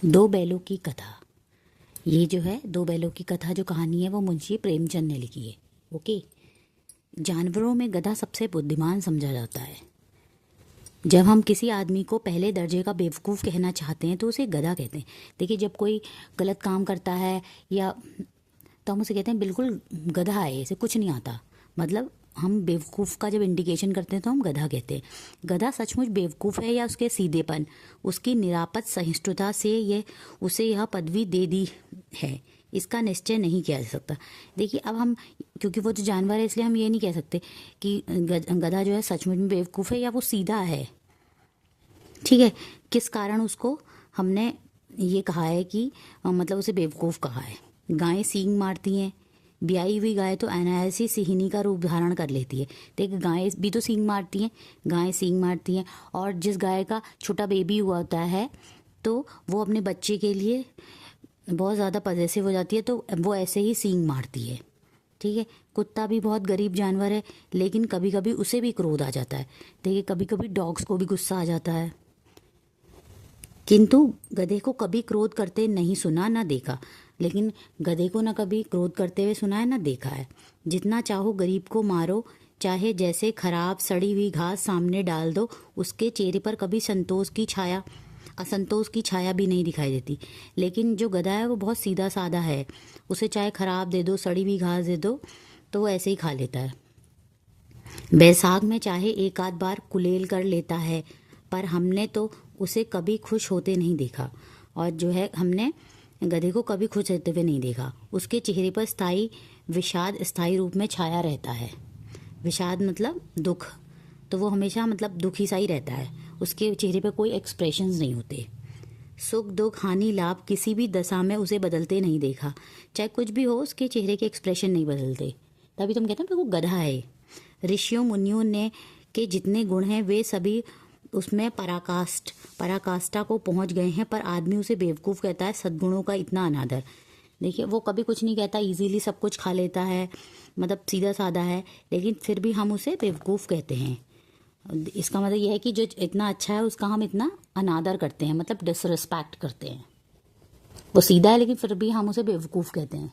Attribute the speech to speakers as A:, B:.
A: दो बैलों की कथा। ये जो है दो बैलों की कथा जो कहानी है वो मुंशी प्रेमचंद ने लिखी है। ओके। जानवरों में गधा सबसे बुद्धिमान समझा जाता है। जब हम किसी आदमी को पहले दर्जे का बेवकूफ़ कहना चाहते हैं तो उसे गधा कहते हैं। देखिए, जब कोई गलत काम करता है या तो हम उसे कहते हैं बिल्कुल गधा है, इसे कुछ नहीं आता। मतलब हम बेवकूफ़ का जब इंडिकेशन करते हैं तो हम गधा कहते हैं। गधा सचमुच बेवकूफ़ है या उसके सीधेपन, उसकी निरापद सहिष्णुता से ये उसे यह पदवी दे दी है, इसका निश्चय नहीं किया जा सकता। देखिए, अब हम क्योंकि वो जो जानवर है इसलिए हम ये नहीं कह सकते कि गधा जो है सचमुच में बेवकूफ़ है या वो सीधा है। ठीक है, किस कारण उसको हमने ये कहा है कि मतलब उसे बेवकूफ़ कहा है। गायें सींग मारती हैं, ब्याई हुई गाय तो अनायास ही सिहिनी का रूप धारण कर लेती है। देख, गायें भी तो सींग मारती हैं, गायें सींग मारती हैं। और जिस गाय का छोटा बेबी हुआ होता है तो वो अपने बच्चे के लिए बहुत ज़्यादा पजेसिव हो जाती है, तो वो ऐसे ही सींग मारती है। ठीक है, कुत्ता भी बहुत गरीब जानवर है, लेकिन कभी कभी उसे भी क्रोध आ जाता है। देखिए, कभी कभी डॉग्स को भी गुस्सा आ जाता है, किंतु गधे को कभी क्रोध करते नहीं सुना ना देखा। लेकिन गधे को ना कभी क्रोध करते हुए सुना है ना देखा है। जितना चाहो गरीब को मारो, चाहे जैसे खराब सड़ी हुई घास सामने डाल दो, उसके चेहरे पर कभी असंतोष की छाया भी नहीं दिखाई देती। लेकिन जो गधा है वो बहुत सीधा साधा है, उसे चाहे खराब दे दो, सड़ी हुई घास दे दो तो वो ऐसे ही खा लेता है। बैसाख में चाहे एक आध बार कुलेल कर लेता है, पर हमने तो उसे कभी खुश होते नहीं देखा। और जो है, हमने गधे को कभी खुश होते हुए नहीं देखा। उसके चेहरे पर स्थायी विषाद स्थायी रूप में छाया रहता है। विषाद मतलब दुख, तो वो हमेशा मतलब दुखी सा ही रहता है। उसके चेहरे पर कोई एक्सप्रेशंस नहीं होते। सुख दुख हानि लाभ किसी भी दशा में उसे बदलते नहीं देखा। चाहे कुछ भी हो, उसके चेहरे के एक्सप्रेशन नहीं बदलते। तभी तुम कहते हैं कि वो गधा है। ऋषियों मुनियों ने के जितने गुण हैं वे सभी उसमें पराकाष्ठा को पहुंच गए हैं, पर आदमी उसे बेवकूफ़ कहता है। सद्गुणों का इतना अनादर। देखिए, वो कभी कुछ नहीं कहता, इजीली सब कुछ खा लेता है, मतलब सीधा साधा है, लेकिन फिर भी हम उसे बेवकूफ़ कहते हैं। इसका मतलब यह है कि जो इतना अच्छा है उसका हम इतना अनादर करते हैं, मतलब डिसरिस्पेक्ट करते हैं। वो सीधा है लेकिन फिर भी हम उसे बेवकूफ़ कहते हैं।